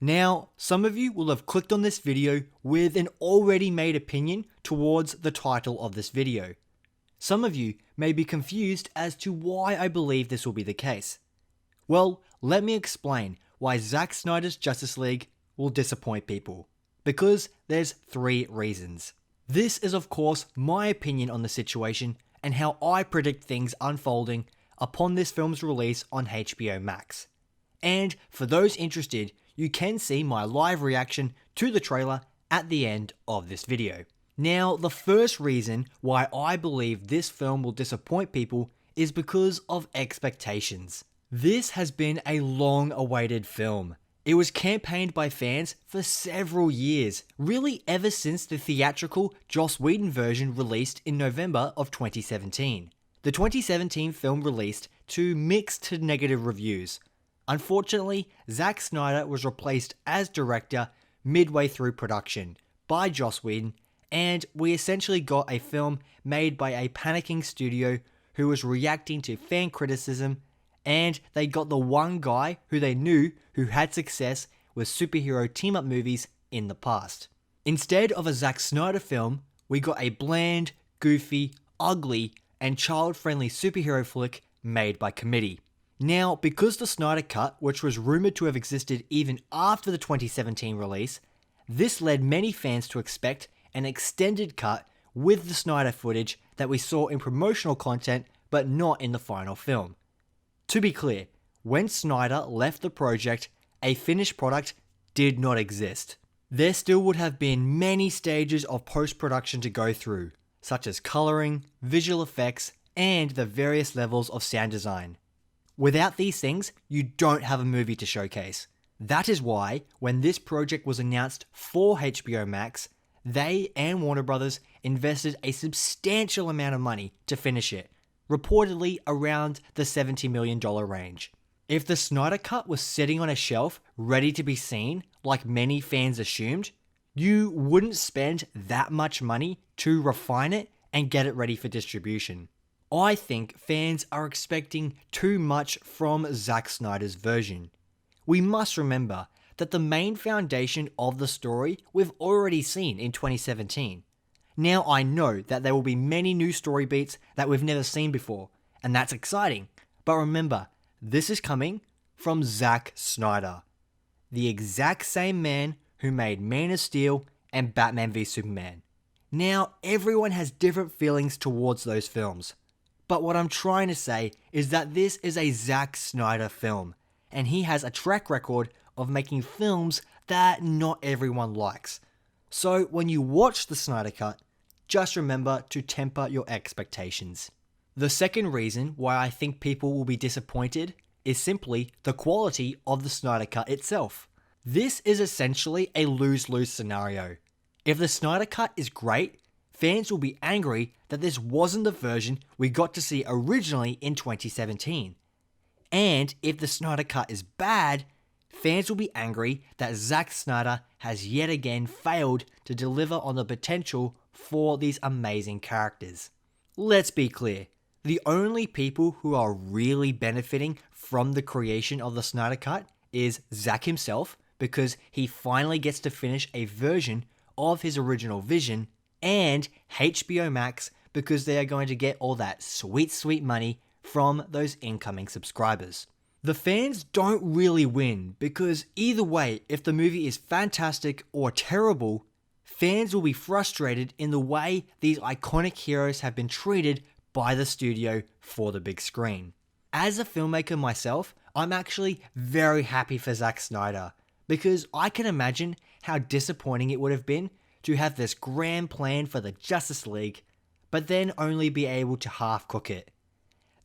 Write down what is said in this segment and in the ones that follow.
Now, some of you will have clicked on this video with an already made opinion towards the title of this video. Some of you may be confused as to why I believe this will be the case. Well, let me explain why Zack Snyder's Justice League will disappoint people. Because there's 3 reasons. This is of course my opinion on the situation and how I predict things unfolding upon this film's release on HBO Max. And for those interested, you can see my live reaction to the trailer at the end of this video. Now, the first reason why I believe this film will disappoint people is because of expectations. This has been a long-awaited film. It was campaigned by fans for several years, really ever since the theatrical Joss Whedon version released in November of 2017. The 2017 film released to mixed to negative reviews. Unfortunately, Zack Snyder was replaced as director midway through production by Joss Whedon, and we essentially got a film made by a panicking studio who was reacting to fan criticism, and they got the one guy who they knew who had success with superhero team-up movies in the past. Instead of a Zack Snyder film, we got a bland, goofy, ugly, and child-friendly superhero flick made by committee. Now, because the Snyder Cut, which was rumoured to have existed even after the 2017 release, this led many fans to expect an extended cut with the Snyder footage that we saw in promotional content but not in the final film. To be clear, when Snyder left the project, a finished product did not exist. There still would have been many stages of post-production to go through, such as colouring, visual effects, and the various levels of sound design. Without these things, you don't have a movie to showcase. That is why, when this project was announced for HBO Max, they and Warner Brothers invested a substantial amount of money to finish it, reportedly around the $70 million range. If the Snyder Cut was sitting on a shelf ready to be seen, like many fans assumed, you wouldn't spend that much money to refine it and get it ready for distribution. I think fans are expecting too much from Zack Snyder's version. We must remember that the main foundation of the story we've already seen in 2017. Now I know that there will be many new story beats that we've never seen before, and that's exciting, but remember, this is coming from Zack Snyder, the exact same man who made Man of Steel and Batman v Superman. Now, everyone has different feelings towards those films, but what I'm trying to say is that this is a Zack Snyder film, and he has a track record of making films that not everyone likes. So when you watch the Snyder Cut, just remember to temper your expectations. The second reason why I think people will be disappointed is simply the quality of the Snyder Cut itself. This is essentially a lose-lose scenario. If the Snyder Cut is great, fans will be angry that this wasn't the version we got to see originally in 2017. And if the Snyder Cut is bad, fans will be angry that Zack Snyder has yet again failed to deliver on the potential for these amazing characters. Let's be clear, the only people who are really benefiting from the creation of the Snyder Cut is Zack himself, because he finally gets to finish a version of his original vision, and HBO Max, because they are going to get all that sweet, sweet money from those incoming subscribers. The fans don't really win, because either way, if the movie is fantastic or terrible, fans will be frustrated in the way these iconic heroes have been treated by the studio for the big screen. As a filmmaker myself, I'm actually very happy for Zack Snyder, because I can imagine how disappointing it would have been to have this grand plan for the Justice League, but then only be able to half cook it.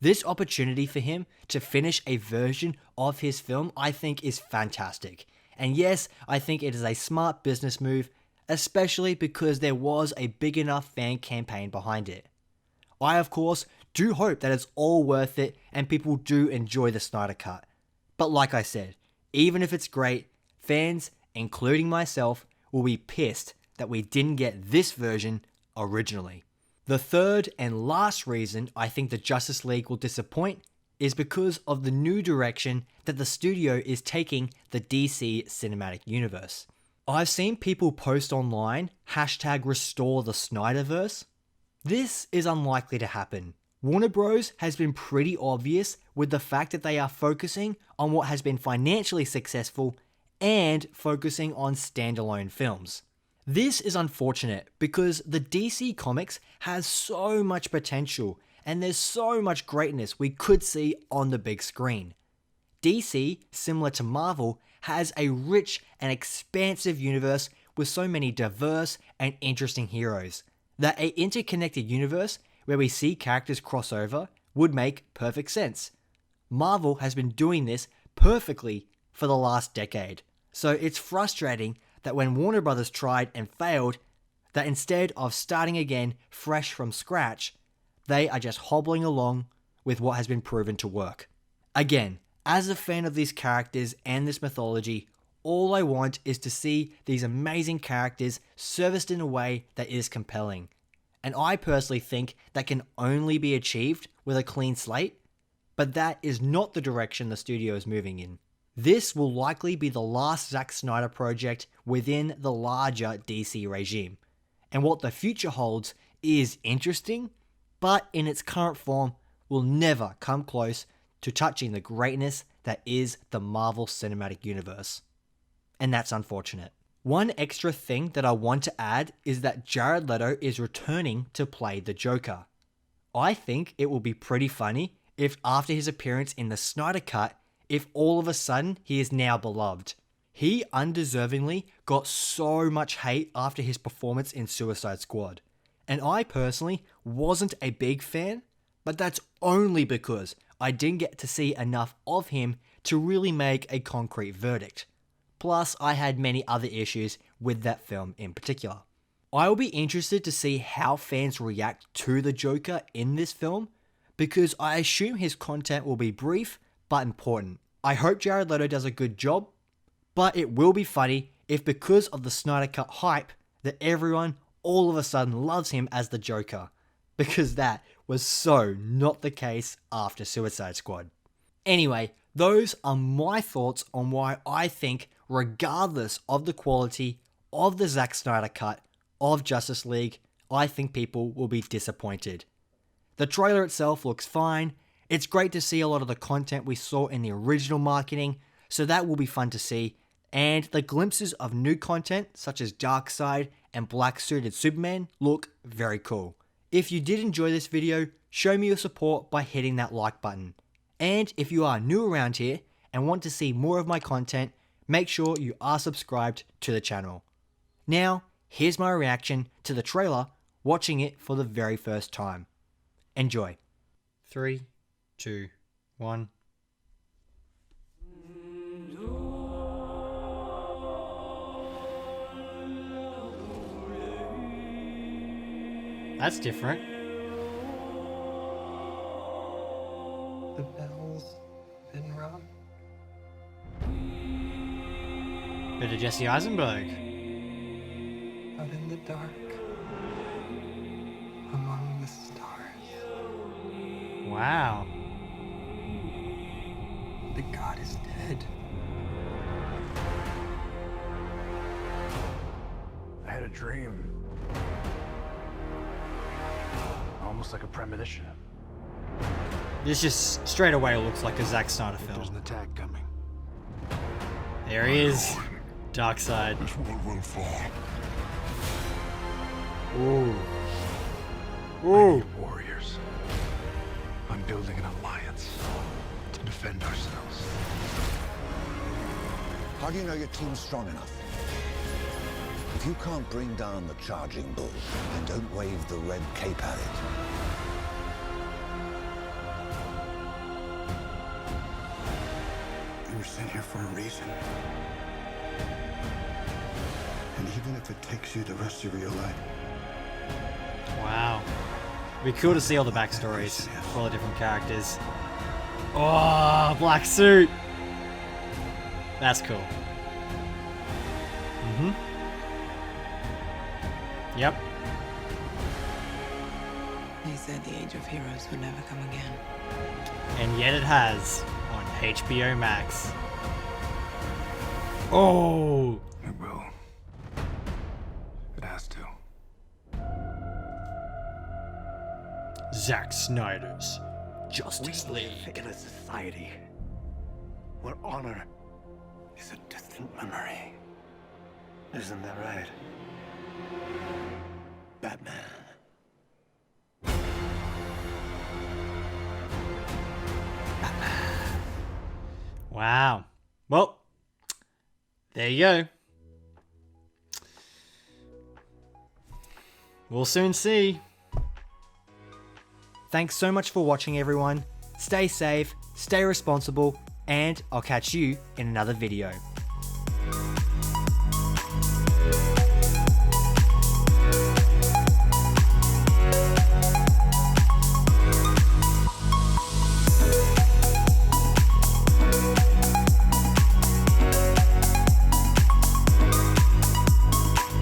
This opportunity for him to finish a version of his film I think is fantastic. And yes, I think it is a smart business move, especially because there was a big enough fan campaign behind it. I of course do hope that it's all worth it and people do enjoy the Snyder Cut. But like I said, even if it's great, fans, including myself, will be pissed that we didn't get this version originally. The third and last reason I think the Justice League will disappoint is because of the new direction that the studio is taking the DC cinematic universe. I've seen people post online #restore the Snyderverse. This is unlikely to happen. Warner Bros. Has been pretty obvious with the fact that they are focusing on what has been financially successful and focusing on standalone films. This is unfortunate because the DC Comics has so much potential and there's so much greatness we could see on the big screen. DC, similar to Marvel, has a rich and expansive universe with so many diverse and interesting heroes that an interconnected universe where we see characters cross over would make perfect sense. Marvel has been doing this perfectly for the last decade, so it's frustrating that when Warner Bros. Tried and failed, that instead of starting again fresh from scratch, they are just hobbling along with what has been proven to work. Again, as a fan of these characters and this mythology, all I want is to see these amazing characters serviced in a way that is compelling. And I personally think that can only be achieved with a clean slate, but that is not the direction the studio is moving in. This will likely be the last Zack Snyder project within the larger DC regime, and what the future holds is interesting, but in its current form will never come close to touching the greatness that is the Marvel Cinematic Universe. And that's unfortunate. One extra thing that I want to add is that Jared Leto is returning to play the Joker. I think it will be pretty funny if after his appearance in the Snyder Cut, if all of a sudden he is now beloved. He undeservingly got so much hate after his performance in Suicide Squad. And I personally wasn't a big fan, but that's only because I didn't get to see enough of him to really make a concrete verdict. Plus, I had many other issues with that film in particular. I will be interested to see how fans react to the Joker in this film, because I assume his content will be brief but important. I hope Jared Leto does a good job, but it will be funny if because of the Snyder Cut hype that everyone all of a sudden loves him as the Joker, because that was so not the case after Suicide Squad. Anyway, those are my thoughts on why I think, regardless of the quality of the Zack Snyder Cut of Justice League, I think people will be disappointed. The trailer itself looks fine. It's great to see a lot of the content we saw in the original marketing, so that will be fun to see. And the glimpses of new content, such as Darkseid and Black Suited Superman, look very cool. If you did enjoy this video, show me your support by hitting that like button. And if you are new around here and want to see more of my content, make sure you are subscribed to the channel. Now, here's my reaction to the trailer, watching it for the very first time. Enjoy. 3, 2, 1. That's different. The bell's been rung. Bit of Jesse Eisenberg. Out in the dark, among the stars. Wow. The god is dead. I had a dream. Almost like a premonition. This just straight away looks like a Zack Snyder There's an film. attack coming. There he is. Darkseid. This world will fall. Ooh. I Ooh. need warriors. I'm building an alliance to defend ourselves. How do you know your team's strong enough? If you can't bring down the charging bull, then don't wave the red cape at it. You were sent here for a reason. And even if it takes you the rest of your life, Wow. It'd be cool to see all the backstories for all the different characters. Oh, black suit. That's cool. Yep. He's said the age of heroes would never come again. And yet it has on HBO Max. Oh! It will. It has to. Zack Snyder's Justice League. In a society where honor is a distant memory. Isn't that right? Batman. Wow. Well, there you go. We'll soon see. Thanks so much for watching, everyone. Stay safe, stay responsible, and I'll catch you in another video.